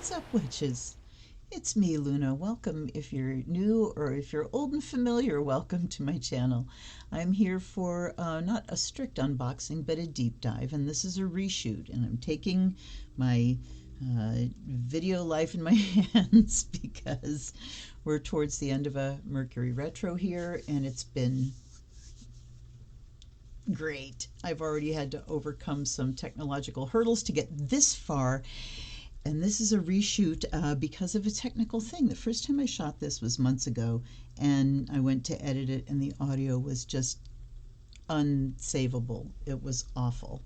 What's up, witches? It's me, Luna. Welcome if you're new, or if you're old and familiar, welcome to my channel. I'm here for not a strict unboxing, but a deep dive, and this is a reshoot, and I'm taking my video life in my hands because we're towards the end of a Mercury retro here, and it's been great. I've already had to overcome some technological hurdles to get this far. And this is a reshoot because of a technical thing. The first time I shot this was months ago, and I went to edit it, and the audio was just unsavable. It was awful.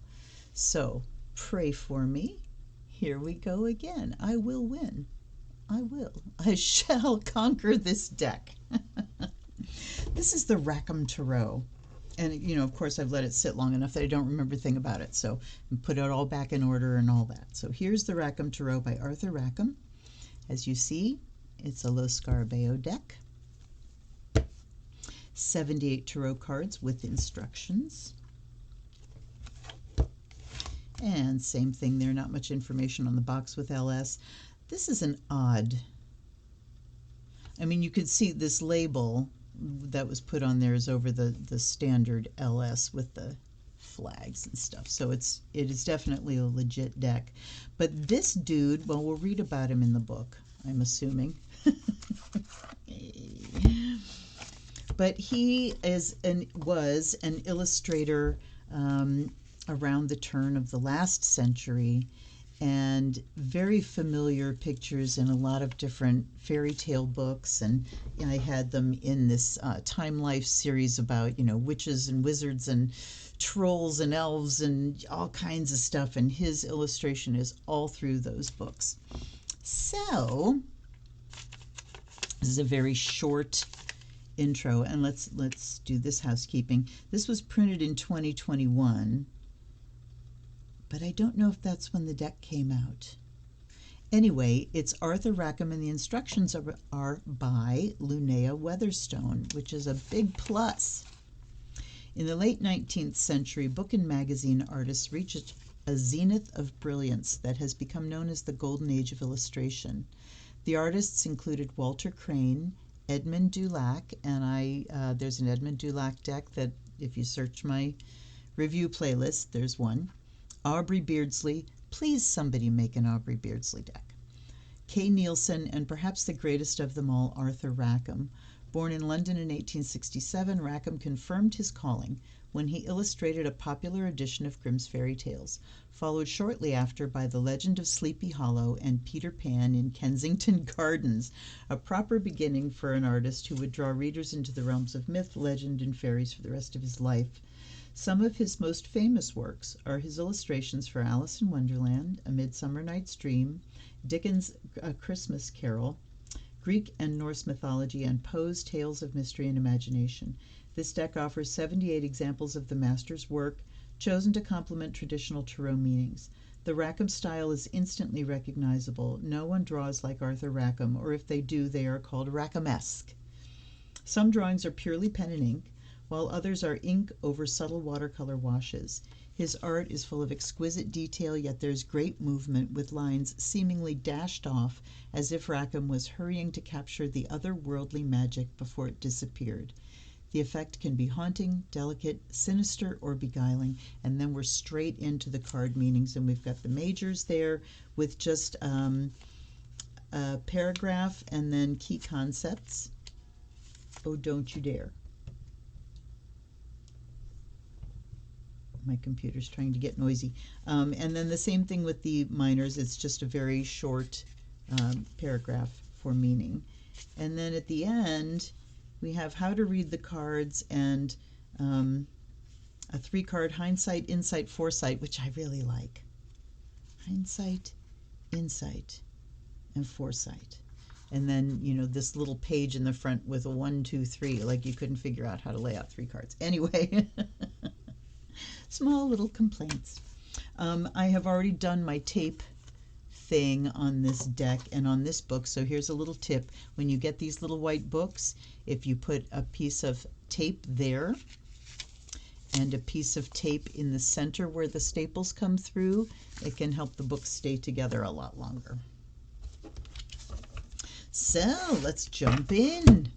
So pray for me. Here we go again. I will win. I will. I shall conquer this deck. This is the Rackham Tarot. And, you know, of course, I've let it sit long enough that I don't remember a thing about it. So I put it all back in order and all that. So here's the Rackham Tarot by Arthur Rackham. As you see, it's a Lo Scarabeo deck. 78 tarot cards with instructions. And same thing there, not much information on the box with LS. This is an odd, I mean, you could see this label that was put on there is over the standard LS with the flags and stuff. So it is definitely a legit deck. But this dude, well, we'll read about him in the book, I'm assuming. But he was an illustrator around the turn of the last century, and very familiar pictures in a lot of different fairy tale books, and I had them in this Time Life series about, you know, witches and wizards and trolls and elves and all kinds of stuff, and his illustration is all through those books. So this is a very short intro, and let's do this housekeeping. This was printed in 2021. But I don't know if that's when the deck came out. Anyway, it's Arthur Rackham, and the instructions are by Linnea Weatherstone, which is a big plus. In the late 19th century, book and magazine artists reached a zenith of brilliance that has become known as the Golden Age of illustration. The artists included Walter Crane, Edmund Dulac, and there's an Edmund Dulac deck that if you search my review playlist, there's one. Aubrey Beardsley, please somebody make an Aubrey Beardsley deck. Kay Nielsen, and perhaps the greatest of them all, Arthur Rackham. Born in London in 1867, Rackham confirmed his calling when he illustrated a popular edition of Grimm's Fairy Tales, followed shortly after by The Legend of Sleepy Hollow and Peter Pan in Kensington Gardens, a proper beginning for an artist who would draw readers into the realms of myth, legend, and fairies for the rest of his life. Some of his most famous works are his illustrations for Alice in Wonderland, A Midsummer Night's Dream, Dickens' A Christmas Carol, Greek and Norse mythology, and Poe's Tales of Mystery and Imagination. This deck offers 78 examples of the master's work, chosen to complement traditional tarot meanings. The Rackham style is instantly recognizable. No one draws like Arthur Rackham, or if they do, they are called Rackhamesque. Some drawings are purely pen and ink, while others are ink over subtle watercolor washes. His art is full of exquisite detail, yet there's great movement, with lines seemingly dashed off as if Rackham was hurrying to capture the otherworldly magic before it disappeared. The effect can be haunting, delicate, sinister, or beguiling. And then we're straight into the card meanings, and we've got the majors there with just a paragraph and then key concepts. Oh, don't you dare. My computer's trying to get noisy. And then the same thing with the minors. It's just a very short paragraph for meaning. And then at the end, we have how to read the cards and a 3-card hindsight, insight, foresight, which I really like. Hindsight, insight, and foresight. And then, you know, this little page in the front with a 1, 2, 3, like you couldn't figure out how to lay out 3 cards. Anyway. Small little complaints. I have already done my tape thing on this deck and on this book, so here's a little tip. When you get these little white books, if you put a piece of tape there and a piece of tape in the center where the staples come through, it can help the book stay together a lot longer. So let's jump in.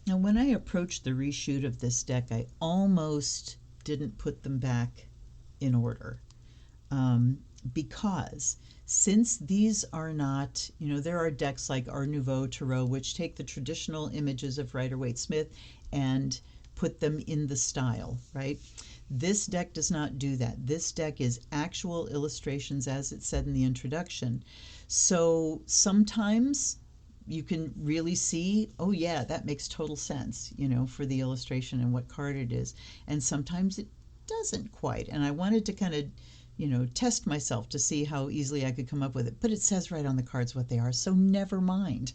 Now, when I approached the reshoot of this deck, I almost didn't put them back in order, because since these are not, there are decks like Art Nouveau Tarot, which take the traditional images of Rider-Waite-Smith and put them in the style, right? This deck does not do that. This deck is actual illustrations, as it said in the introduction. So sometimes you can really see, oh yeah, that makes total sense, for the illustration and what card it is. And sometimes it doesn't quite. And I wanted to kind of, test myself to see how easily I could come up with it. But it says right on the cards what they are, so never mind.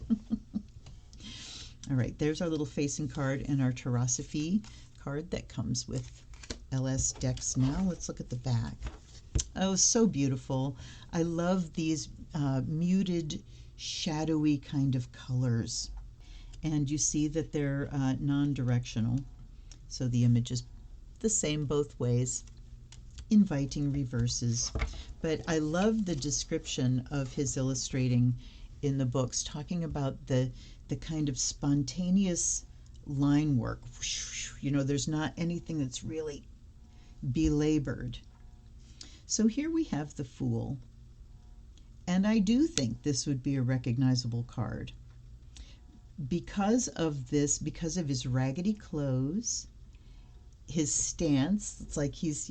All right, there's our little facing card and our Tarosophy card that comes with LS decks. Now let's look at the back. Oh, so beautiful. I love these muted, shadowy kind of colors. And you see that they're non-directional, so the image is the same both ways, inviting reverses. But I love the description of his illustrating in the books, talking about the kind of spontaneous line work. There's not anything that's really belabored. So here we have the Fool. And I do think this would be a recognizable card. Because of this, because of his raggedy clothes, his stance, it's like he's,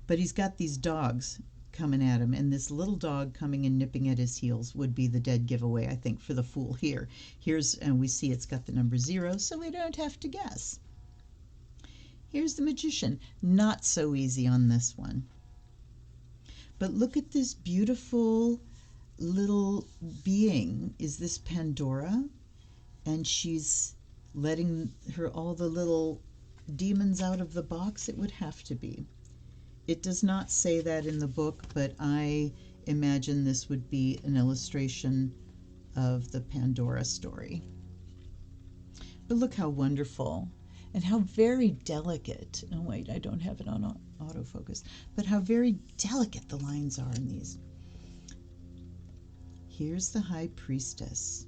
but he's got these dogs coming at him, and this little dog coming and nipping at his heels would be the dead giveaway, I think, for the Fool here. And we see it's got the number 0, so we don't have to guess. Here's the Magician. Not so easy on this one. But look at this beautiful little being. Is this Pandora? And she's letting all the little demons out of the box? It would have to be. It does not say that in the book, but I imagine this would be an illustration of the Pandora story. But look how wonderful and how very delicate. Oh wait, I don't have it on autofocus, but how very delicate the lines are in these. Here's the High Priestess.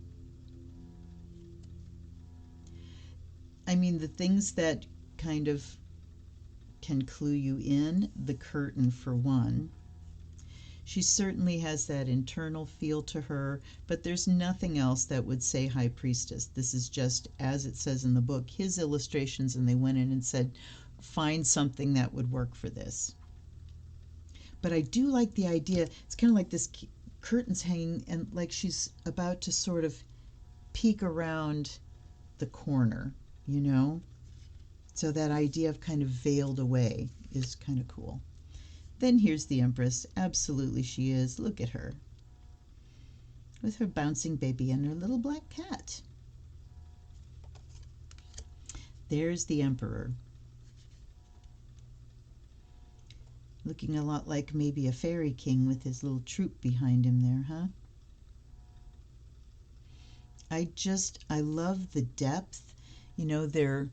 I mean, the things that kind of can clue you in, the curtain for one. She certainly has that internal feel to her, but there's nothing else that would say High Priestess. This is just, as it says in the book, his illustrations, and they went in and said, find something that would work for this. But I do like the idea. It's kind of like this curtain's hanging, and like she's about to sort of peek around the corner, So that idea of kind of veiled away is kind of cool. Then here's the Empress. Absolutely she is. Look at her. With her bouncing baby and her little black cat. There's the Emperor. Looking a lot like maybe a fairy king with his little troop behind him there, huh? I love the depth. They're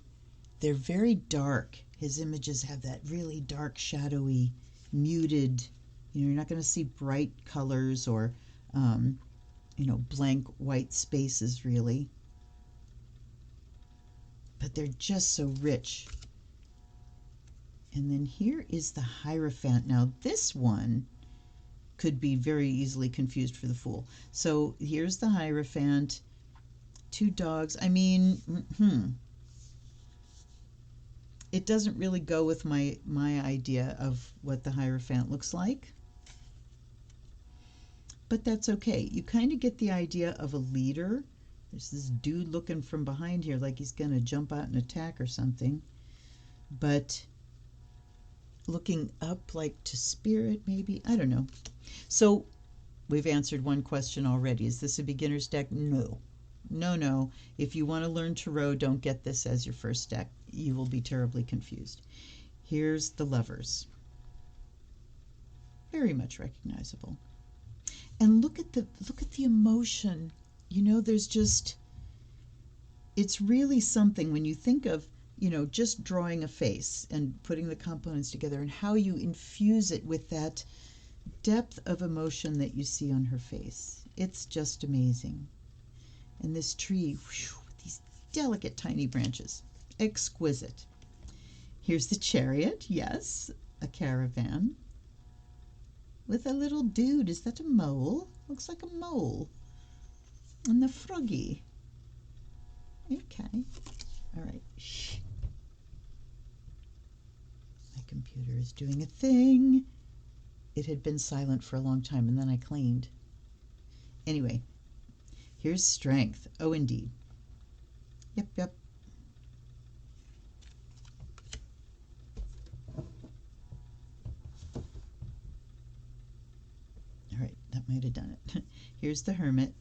very dark. His images have that really dark, shadowy, muted, you're not going to see bright colors or, blank white spaces really. But they're just so rich. And then here is the Hierophant. Now this one could be very easily confused for the Fool. So here's the Hierophant, 2 dogs. I mean, it doesn't really go with my idea of what the Hierophant looks like. But that's okay. You kind of get the idea of a leader. There's this dude looking from behind here like he's going to jump out and attack or something. But looking up like to spirit maybe. I don't know. So we've answered one question already. Is this a beginner's deck? No. No. If you want to learn Tarot, don't get this as your first deck. You will be terribly confused. Here's the Lovers. Very much recognizable. And look at the emotion. There's just, it's really something when you think of, just drawing a face and putting the components together and how you infuse it with that depth of emotion that you see on her face. It's just amazing. And this tree, whew, with these delicate tiny branches. Exquisite. Here's the chariot. Yes, a caravan. With a little dude. Is that a mole? Looks like a mole. And the froggy. Okay. All right. Shh. My computer is doing a thing. It had been silent for a long time, and then I cleaned. Anyway, here's strength. Oh, indeed. Yep, yep. All right, that might have done it. Here's the hermit.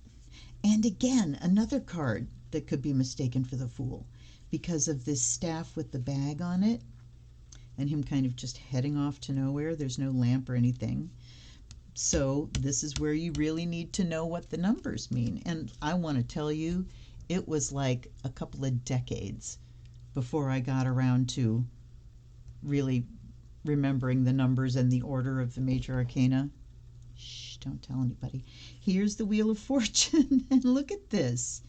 And again, another card that could be mistaken for the fool because of this staff with the bag on it and him kind of just heading off to nowhere. There's no lamp or anything. So this is where you really need to know what the numbers mean. And I want to tell you, it was like a couple of decades before I got around to really remembering the numbers and the order of the major arcana. Shh, don't tell anybody. Here's the Wheel of Fortune, and look at this.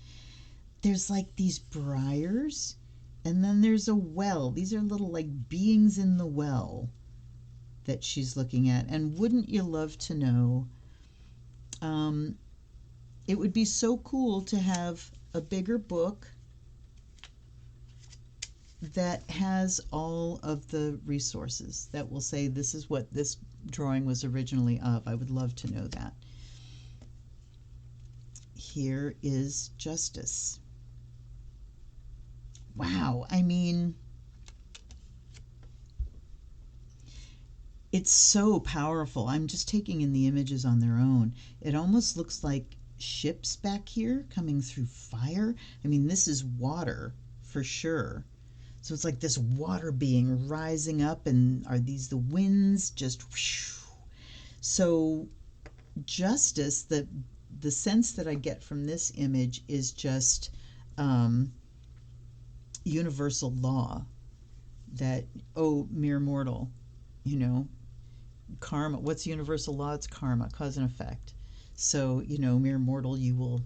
There's like these briars, and then there's a well. These are little like beings in the well that she's looking at. And wouldn't you love to know, it would be so cool to have a bigger book that has all of the resources that will say this is what this drawing was originally of. I would love to know that. Here is Justice. Wow, I mean, it's so powerful. I'm just taking in the images on their own. It almost looks like ships back here coming through fire. I mean, this is water for sure. So it's like this water being rising up, and are these the winds? Just whoosh. So justice, the sense that I get from this image is just universal law. That, oh, mere mortal, you know, karma. What's universal law? It's karma, cause and effect. So, you know, mere mortal, you will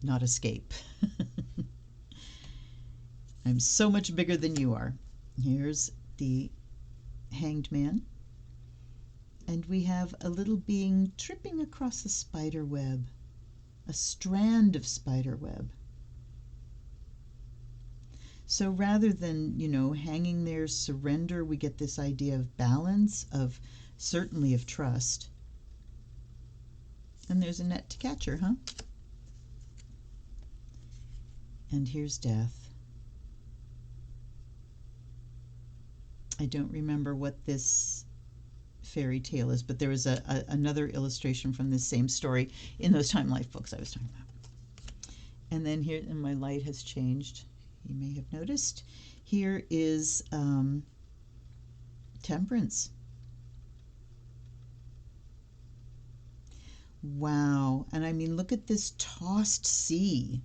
not escape. I'm so much bigger than you are. Here's the Hanged Man. And we have a little being tripping across a spider web, a strand of spider web. So rather than, you know, hanging there, surrender, we get this idea of balance, of certainly of trust. And there's a net to catch her, huh? And here's Death. I don't remember what this fairy tale is, but there was another illustration from this same story in those Time Life books I was talking about. And then here, and my light has changed, you may have noticed. Here is Temperance. Wow, and I mean, look at this tossed sea.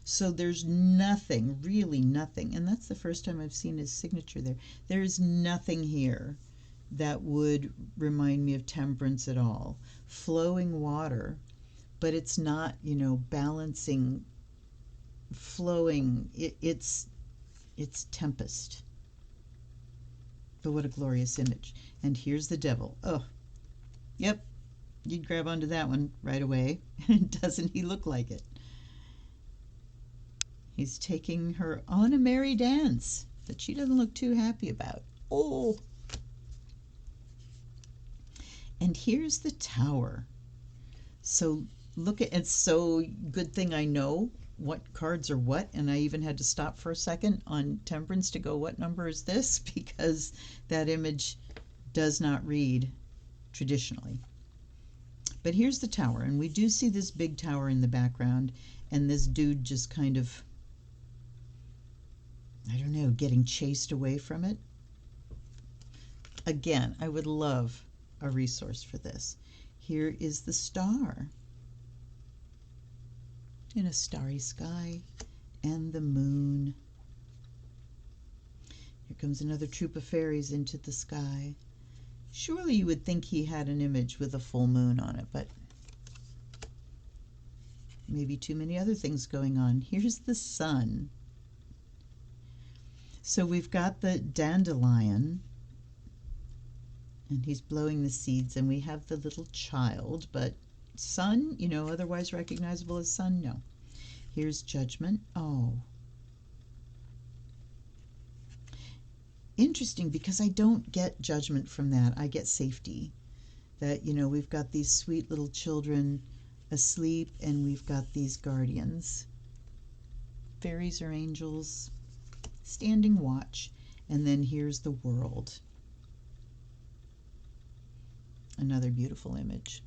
So there's nothing, really nothing, and that's the first time I've seen his signature there. There's nothing here that would remind me of Temperance at all. Flowing water, but it's not, you know, balancing, flowing. It's tempest. But what a glorious image. And here's the Devil. Oh, yep, you'd grab onto that one right away. Doesn't he look like it? He's taking her on a merry dance that she doesn't look too happy about. Oh! And here's the Tower. So look at it. So good thing I know what cards are what, and I even had to stop for a second on Temperance to go, what number is this? Because that image does not read traditionally. But here's the Tower, and we do see this big tower in the background, and this dude just kind of, I don't know, getting chased away from it. Again, I would love a resource for this. Here is the Star in a starry sky, and the Moon. Here comes another troop of fairies into the sky. Surely you would think he had an image with a full moon on it, but maybe too many other things going on. Here's the sun. So we've got the dandelion, and he's blowing the seeds, and we have the little child, but sun, you know, otherwise recognizable as sun, no. Here's judgment. Oh. Interesting, because I don't get judgment from that. I get safety. That, you know, we've got these sweet little children asleep, and we've got these guardians. Fairies or angels standing watch. And then here's the world. Another beautiful image.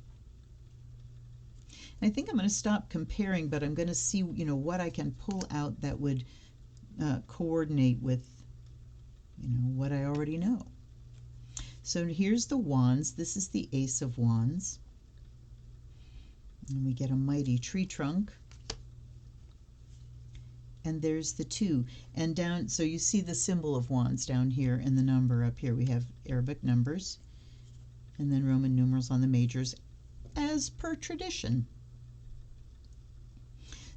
I think I'm going to stop comparing, but I'm going to see, you know, what I can pull out that would coordinate with, you know, what I already know. So here's the wands. This is the Ace of Wands. And we get a mighty tree trunk. And there's the 2. And down, so you see the symbol of wands down here and the number up here. We have Arabic numbers and then Roman numerals on the majors, as per tradition.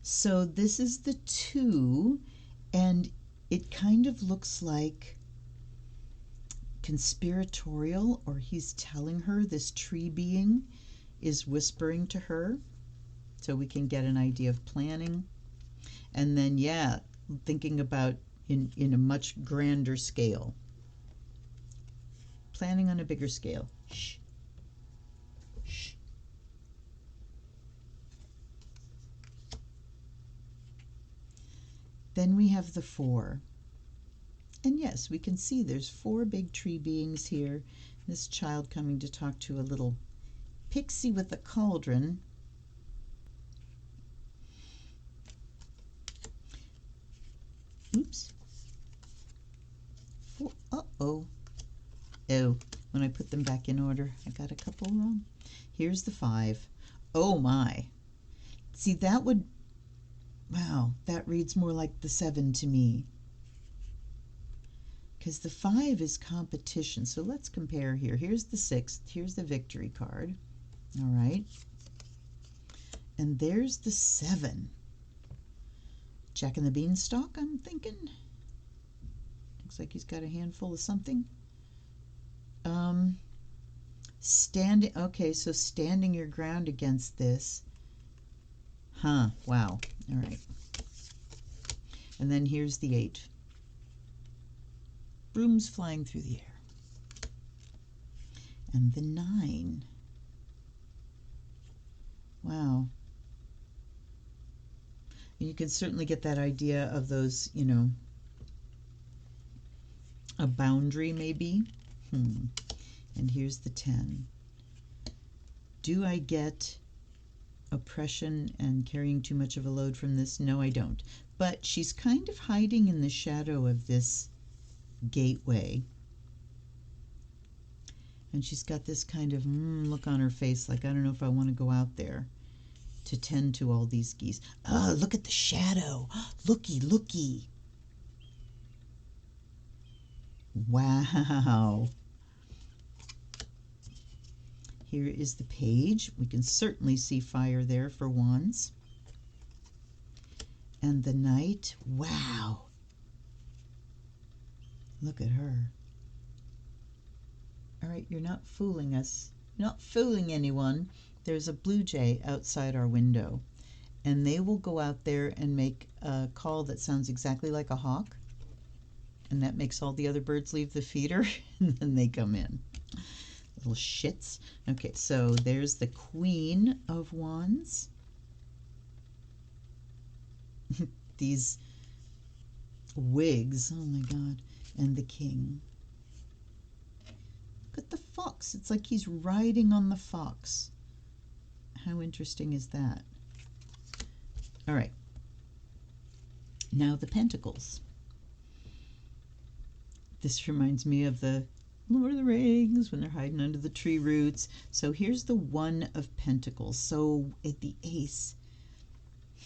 So this is the 2, and it kind of looks like conspiratorial, or he's telling her, this tree being is whispering to her, so we can get an idea of planning. And then, yeah, thinking about in a much grander scale. Planning on a bigger scale. Shh. Shh. Then we have the 4. And yes, we can see there's 4 big tree beings here. This child coming to talk to a little pixie with a cauldron. Oops. 4. Uh-oh. Oh, when I put them back in order, I got a couple wrong. Here's the 5. Oh my. See, that would, wow, that reads more like the 7 to me. Because the 5 is competition. So let's compare here. Here's the 6. Here's the victory card. All right. And there's the 7. Jack and the Beanstalk, I'm thinking. Looks like he's got a handful of something. Standing, okay, so standing your ground against this. Huh, wow. All right. And then here's the 8. Brooms flying through the air. And the 9. Wow. You can certainly get that idea of those, you know, a boundary maybe. And here's the 10. Do I get oppression and carrying too much of a load from this? No, I don't. But she's kind of hiding in the shadow of this gateway. And she's got this kind of look on her face, like, I don't know if I want to go out there to tend to all these geese. Oh, look at the shadow. Looky, looky. Wow. Here is the page. We can certainly see fire there for wands. And the knight. Wow. Look at her. All right, you're not fooling us. You're not fooling anyone. There's a blue jay outside our window, and they will go out there and make a call that sounds exactly like a hawk, and that makes all the other birds leave the feeder, and then they come in. Little shits. Okay, so there's the Queen of Wands. These wigs, oh my God, and the King. Look at the fox. It's like he's riding on the fox. How interesting is that? All right. Now the Pentacles. This reminds me of the Lord of the Rings when they're hiding under the tree roots. So here's the 1 of Pentacles. So at the Ace.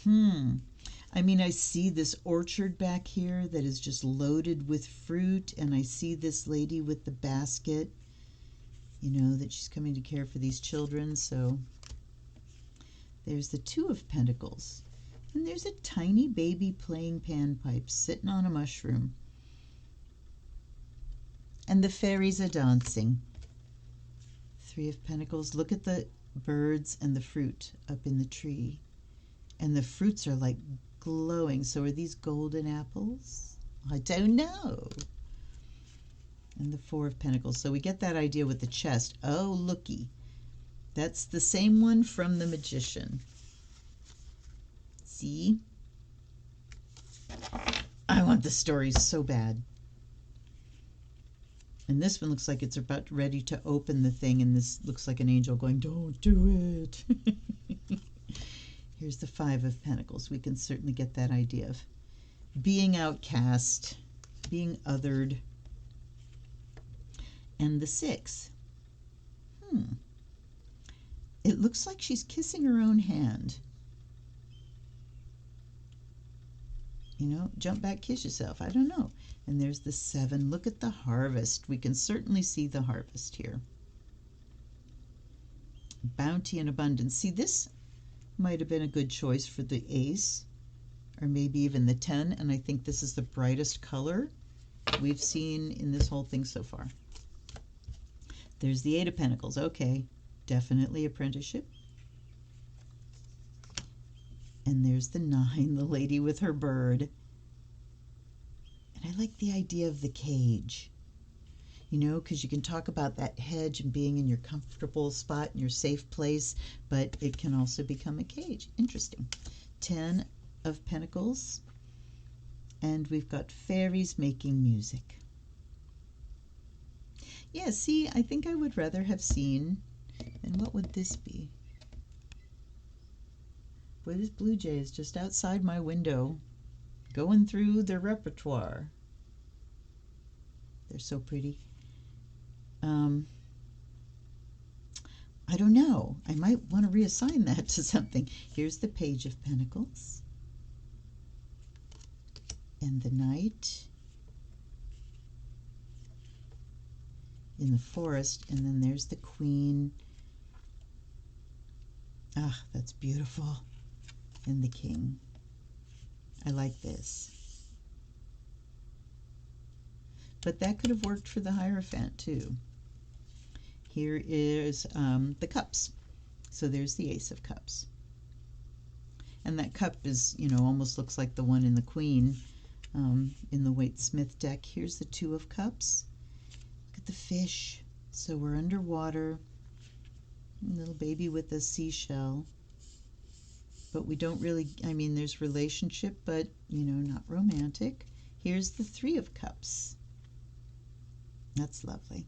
I mean, I see this orchard back here that is just loaded with fruit, and I see this lady with the basket, you know, that she's coming to care for these children. So There's the Two of Pentacles. And there's a tiny baby playing panpipes sitting on a mushroom. And the fairies are dancing. Three of Pentacles. Look at the birds and the fruit up in the tree. And the fruits are like glowing. So are these golden apples? I don't know. And the Four of Pentacles. So we get that idea with the chest. Oh, looky. That's the same one from the Magician. See? I want the stories so bad. And this one looks like it's about ready to open the thing, and this looks like an angel going, don't do it. Here's the Five of Pentacles. We can certainly get that idea of being outcast, being othered. And the Six. It looks like she's kissing her own hand. You know, jump back, kiss yourself. I don't know. And there's the Seven. Look at the harvest. We can certainly see the harvest here. Bounty and abundance. See, this might have been a good choice for the Ace, or maybe even the 10. And I think this is the brightest color we've seen in this whole thing so far. There's the Eight of Pentacles. Okay, definitely apprenticeship. And there's the 9, the lady with her bird. And I like the idea of the cage, you know, because you can talk about that hedge and being in your comfortable spot, in your safe place, but it can also become a cage. Interesting. 10 of Pentacles. And we've got fairies making music. Yeah, see, I think I would rather have seen, and what would this be? Boy, this blue jay is just outside my window, going through their repertoire. They're so pretty. I don't know. I might want to reassign that to something. Here's the Page of Pentacles. And the Knight. In the forest. And then there's the Queen. Ah, that's beautiful. And the King. I like this. But that could have worked for the Hierophant too. Here is the Cups. So there's the Ace of Cups. And that cup is, you know, almost looks like the one in the Queen in the Waite-Smith deck. Here's the Two of Cups. Look at the fish. So we're underwater. A little baby with a seashell. But we don't really, I mean, there's relationship, but, you know, not romantic. Here's the Three of Cups. That's lovely.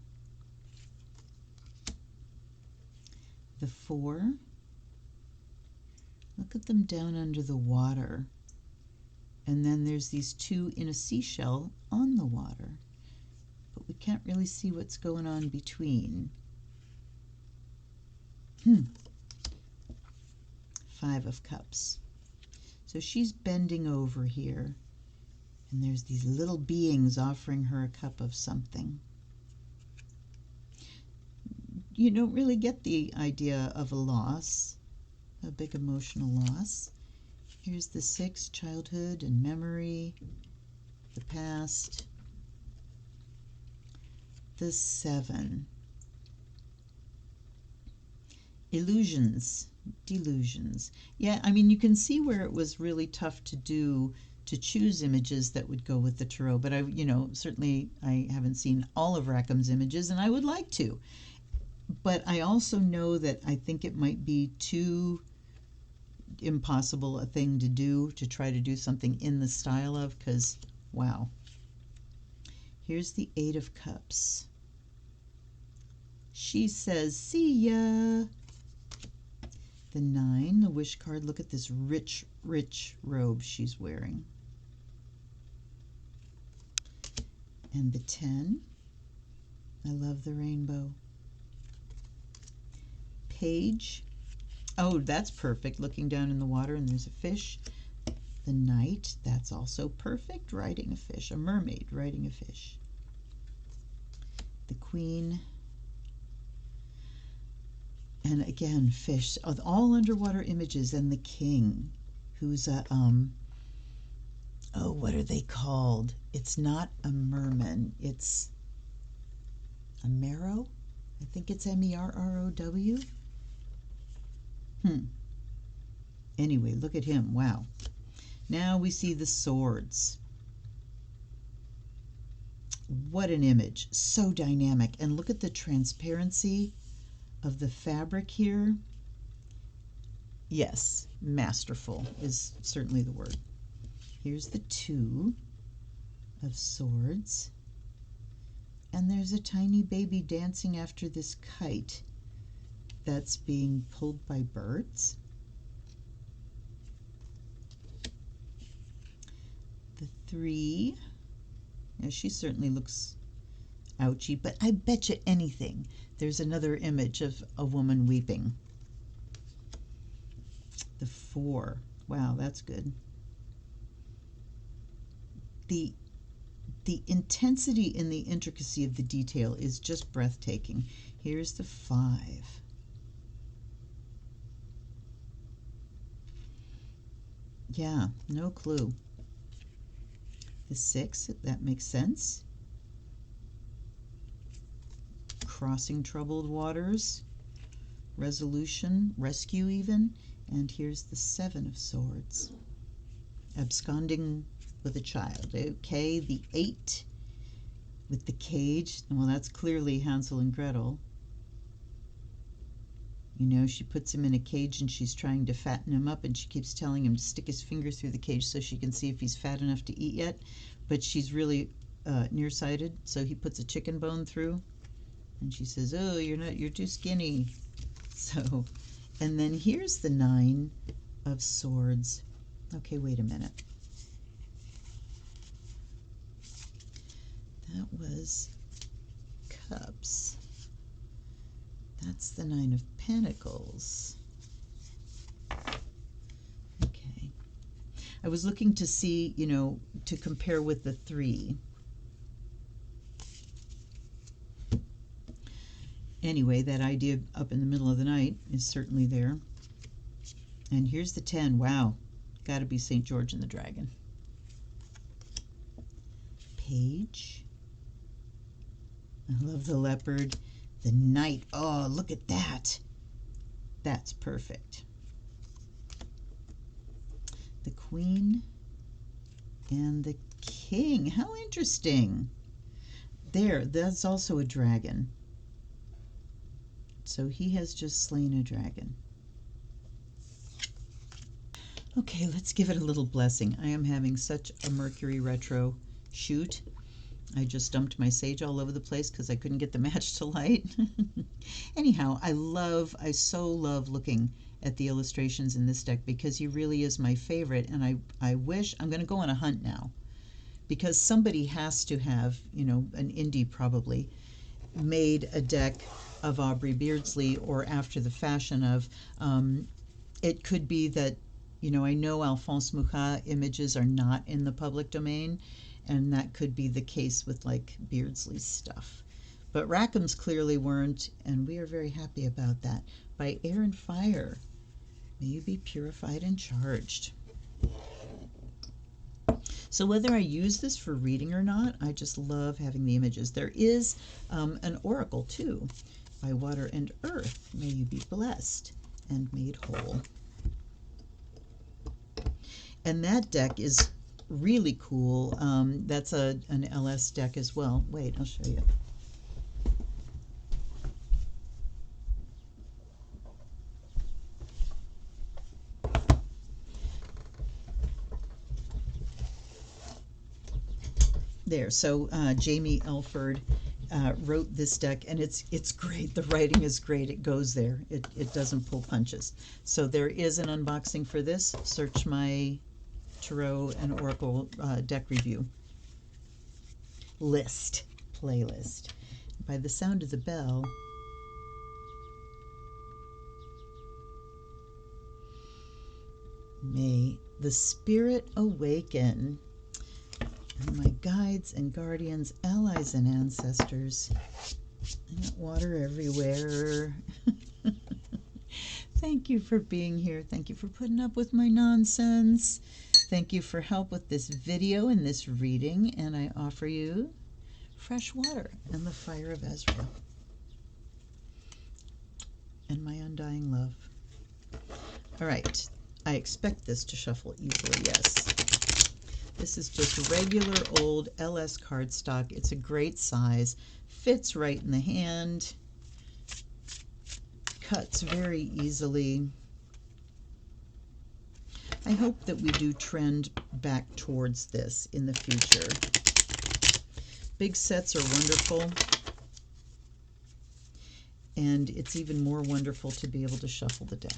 The Four. Look at them down under the water. And then there's these two in a seashell on the water. But we can't really see what's going on between. Five of Cups. So she's bending over here. And there's these little beings offering her a cup of something. You don't really get the idea of a loss, a big emotional loss. Here's the Six, childhood and memory, the past. The Seven, illusions, delusions. Yeah, I mean, you can see where it was really tough to do, to choose images that would go with the tarot, but certainly I haven't seen all of Rackham's images, and I would like to. But I also know that I think it might be too impossible a thing to do, to try to do something in the style of, because, wow. Here's the Eight of Cups. She says, see ya. The 9, the Wish card. Look at this rich, rich robe she's wearing. And the 10. I love the rainbow. Page. Oh, that's perfect. Looking down in the water and there's a fish. The Knight. That's also perfect. Riding a fish. A mermaid riding a fish. The Queen. And again, fish, all underwater images, and the king, who's a, oh, what are they called? It's not a merman, it's a merrow? I think it's M-E-R-R-O-W. Anyway, look at him, wow. Now we see the swords. What an image, so dynamic. And look at the transparency of the fabric here. Yes, masterful is certainly the word. Here's the 2 of swords. And there's a tiny baby dancing after this kite that's being pulled by birds. The 3, now she certainly looks ouchy, but I bet you anything there's another image of a woman weeping. The 4, wow, that's good. The intensity and the intricacy of the detail is just breathtaking. Here's the 5. Yeah, no clue. The 6, that makes sense. Crossing troubled waters, resolution, rescue even. And here's the 7 of swords. Absconding with a child. Okay, the 8 with the cage. Well, that's clearly Hansel and Gretel. You know, she puts him in a cage and she's trying to fatten him up, and she keeps telling him to stick his finger through the cage so she can see if he's fat enough to eat yet. But she's really nearsighted, so he puts a chicken bone through, and she says, "Oh, you're too skinny." So, and then here's the 9 of swords. Okay, wait a minute. That was cups. That's the 9 of Pentacles. Okay. I was looking to see, you know, to compare with the 3. Anyway, that idea up in the middle of the night is certainly there. And here's the 10. Wow. Got to be St. George and the Dragon. Page. I love the leopard. The knight. Oh, look at that. That's perfect. The queen and the king. How interesting. There, that's also a dragon. So he has just slain a dragon. Okay, let's give it a little blessing. I am having such a Mercury retro shoot. I just dumped my sage all over the place because I couldn't get the match to light. Anyhow, I so love looking at the illustrations in this deck because he really is my favorite, and I wish, I'm going to go on a hunt now because somebody has to have, you know, an indie probably, made a deck of Aubrey Beardsley or after the fashion of, it could be that, you know, I know Alphonse Mucha images are not in the public domain, and that could be the case with like Beardsley's stuff. But Rackham's clearly weren't, and we are very happy about that. By Air and Fire, may you be purified and charged. So whether I use this for reading or not, I just love having the images. There is an oracle too. By Water and Earth, may you be blessed and made whole. And that deck is really cool. That's an LS deck as well. Wait, I'll show you. There, so Jamie Elford wrote this deck, and it's great. The writing is great. It goes there. It doesn't pull punches. So there is an unboxing for this. Search my Tarot and Oracle deck review playlist. By the sound of the bell, may the spirit awaken, and my guides and guardians, allies and ancestors. I got water everywhere. Thank you for being here. Thank you for putting up with my nonsense. Thank you for help with this video and this reading. And I offer you fresh water and the fire of Ezra and my undying love. All right. I expect this to shuffle easily, yes. This is just regular old LS cardstock. It's a great size. Fits right in the hand. Cuts very easily. I hope that we do trend back towards this in the future. Big sets are wonderful. And it's even more wonderful to be able to shuffle the deck.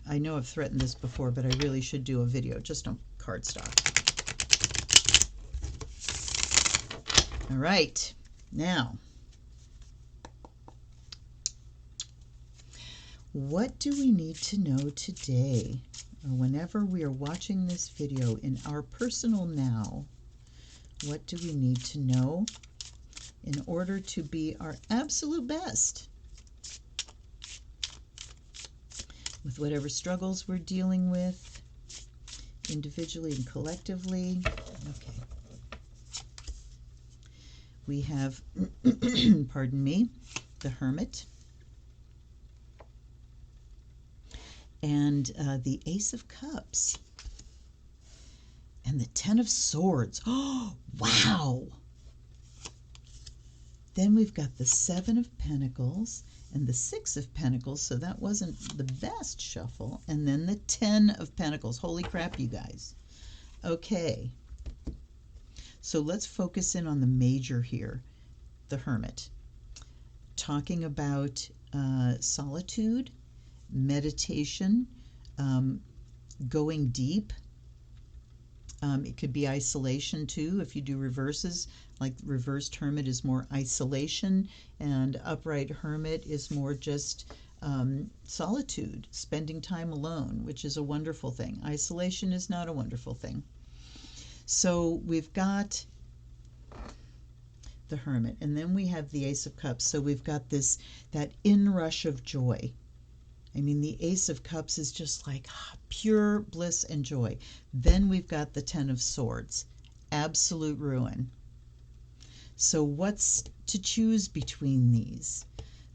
I know I've threatened this before, but I really should do a video just on cardstock. All right, now, what do we need to know today, or whenever we are watching this video in our personal now? What do we need to know in order to be our absolute best with whatever struggles we're dealing with, individually and collectively? Okay. We have, pardon me, the Hermit and the Ace of Cups and the Ten of Swords. Oh, wow! Then we've got the Seven of Pentacles and the Six of Pentacles, so that wasn't the best shuffle. And then the Ten of Pentacles. Holy crap, you guys. Okay. So let's focus in on the major here, the Hermit. Talking about solitude, meditation, going deep. It could be isolation too if you do reverses, like reversed Hermit is more isolation and upright Hermit is more just solitude, spending time alone, which is a wonderful thing. Isolation is not a wonderful thing. So we've got the Hermit, and then we have the Ace of Cups. So we've got that inrush of joy. I mean, the Ace of Cups is just like pure bliss and joy. Then we've got the Ten of Swords, absolute ruin. So what's to choose between these?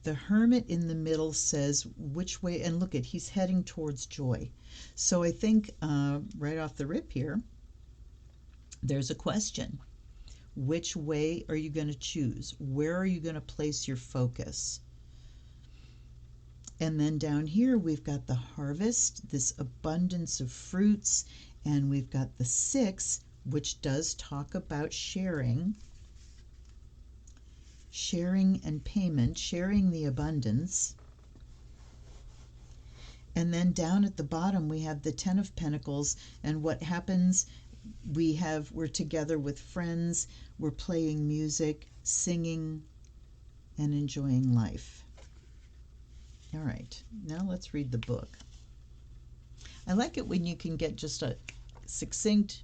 The Hermit in the middle says which way, and look at, he's heading towards joy. So I think right off the rip here, there's a question. Which way are you going to choose? Where are you going to place your focus? And then down here, we've got the Harvest, this abundance of fruits, and we've got the Six, which does talk about sharing and payment, sharing the abundance. And then down at the bottom, we have the Ten of Pentacles, and what happens, we're together with friends, we're playing music, singing, and enjoying life. All right, now let's read the book. I like it when you can get just a succinct,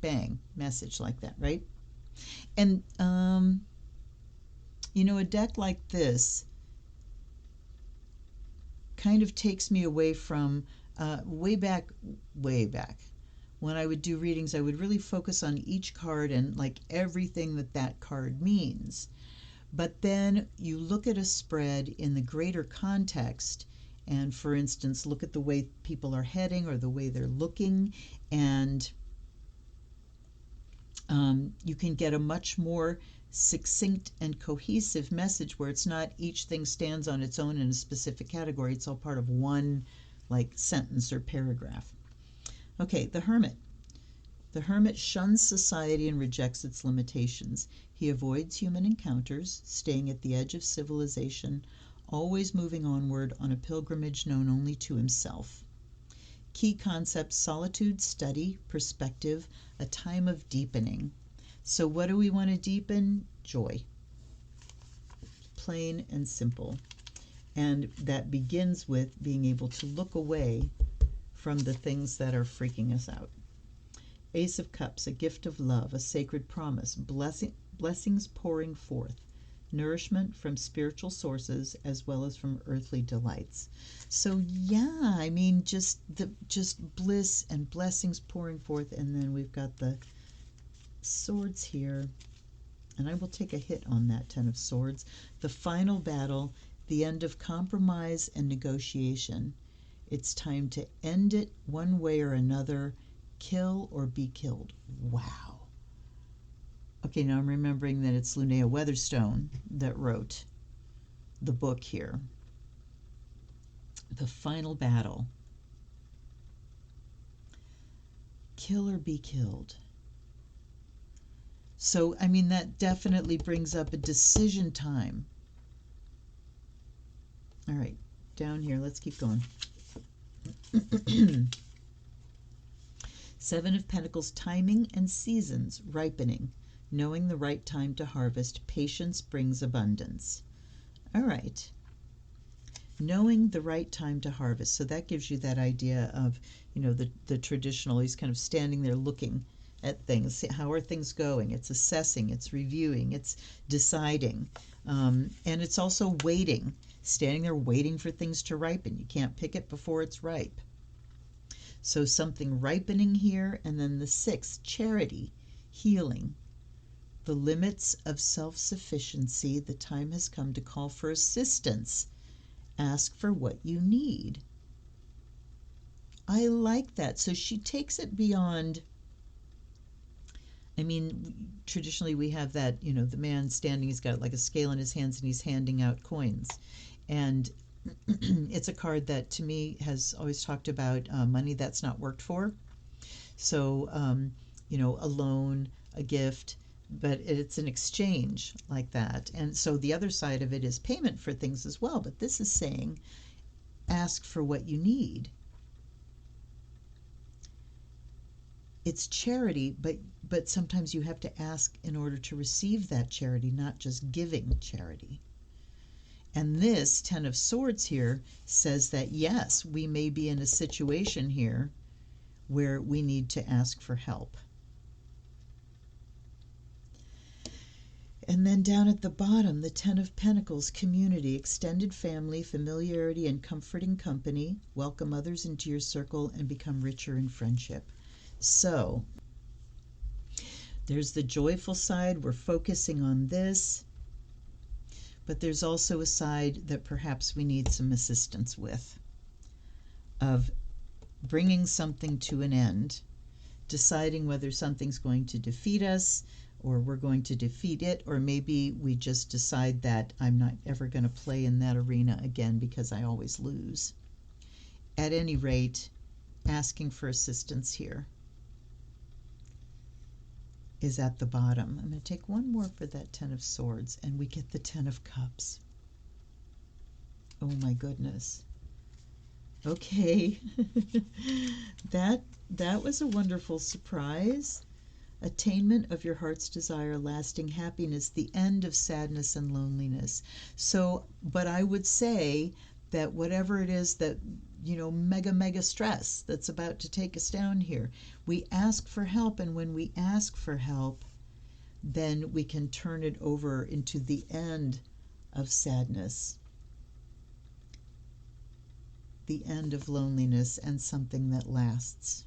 bang message like that, right? And, you know, a deck like this kind of takes me away from way back. When I would do readings, I would really focus on each card and like everything that card means. But then you look at a spread in the greater context, and for instance, look at the way people are heading or the way they're looking, and you can get a much more succinct and cohesive message where it's not each thing stands on its own in a specific category. It's all part of one like sentence or paragraph. Okay, the Hermit. The Hermit shuns society and rejects its limitations. He avoids human encounters, staying at the edge of civilization, always moving onward on a pilgrimage known only to himself. Key concepts: solitude, study, perspective, a time of deepening. So what do we want to deepen? Joy. Plain and simple. And that begins with being able to look away from the things that are freaking us out. Ace of Cups, a gift of love, a sacred promise, blessings pouring forth, nourishment from spiritual sources as well as from earthly delights. So yeah, I mean, just bliss and blessings pouring forth. And then we've got the swords here, and I will take a hit on that 10 of swords. The final battle, the end of compromise and negotiation. It's time to end it one way or another, kill or be killed. Wow. Okay, now I'm remembering that it's Linnea Weatherstone that wrote the book here. The final battle. Kill or be killed. So, I mean, that definitely brings up a decision time. All right, down here, let's keep going. Seven of Pentacles, timing and seasons, ripening, knowing the right time to harvest, patience brings abundance. All right. Knowing the right time to harvest. So that gives you that idea of, you know, the traditional, he's kind of standing there looking at things. How are things going? It's assessing, it's reviewing, it's deciding. And it's also waiting, standing there waiting for things to ripen. You can't pick it before it's ripe. So something ripening here. And then the 6, charity, healing. The limits of self-sufficiency. The time has come to call for assistance. Ask for what you need. I like that. So she takes it beyond. I mean, traditionally we have that, you know, the man standing, he's got like a scale in his hands and he's handing out coins. And it's a card that to me has always talked about money that's not worked for. So, you know, a loan, a gift, but it's an exchange like that. And so the other side of it is payment for things as well. But this is saying, ask for what you need. It's charity, but sometimes you have to ask in order to receive that charity, not just giving charity. And this 10 of Swords here says that, yes, we may be in a situation here where we need to ask for help. And then down at the bottom, the 10 of Pentacles, community, extended family, familiarity, and comforting company. Welcome others into your circle and become richer in friendship. So there's the joyful side. We're focusing on this. But there's also a side that perhaps we need some assistance with, of bringing something to an end, deciding whether something's going to defeat us or we're going to defeat it, or maybe we just decide that I'm not ever going to play in that arena again because I always lose. At any rate, asking for assistance here is at the bottom. I'm going to take one more for that 10 of Swords, and we get the 10 of Cups. Oh my goodness. Okay. that was a wonderful surprise. Attainment of your heart's desire, lasting happiness, the end of sadness and loneliness. So, but I would say that whatever it is that, you know, mega stress that's about to take us down here, we ask for help, and when we ask for help, then we can turn it over into the end of sadness, the end of loneliness, and something that lasts.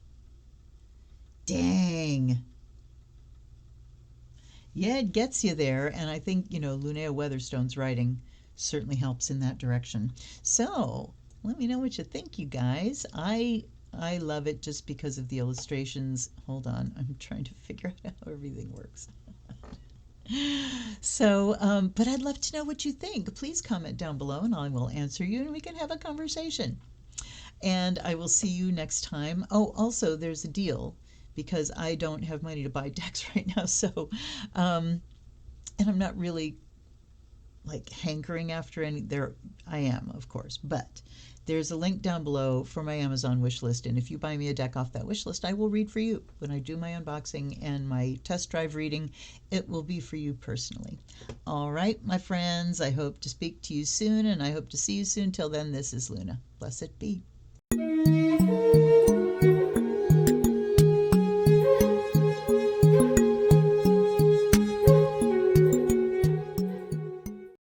Dang. Yeah, it gets you there, and I think, you know, Linnea Weatherstone's writing certainly helps in that direction. So let me know what you think, you guys. I love it just because of the illustrations. Hold on, I'm trying to figure out how everything works. So, but I'd love to know what you think. Please comment down below and I will answer you and we can have a conversation. And I will see you next time. Oh, also, there's a deal because I don't have money to buy decks right now. So, and I'm not really like hankering after any. There, I am, of course, but there's a link down below for my Amazon wish list, and if you buy me a deck off that wish list, I will read for you when I do my unboxing and my test drive reading. It will be for you personally. All right, my friends, I hope to speak to you soon, and I hope to see you soon. Till then, this is Luna. Blessed be.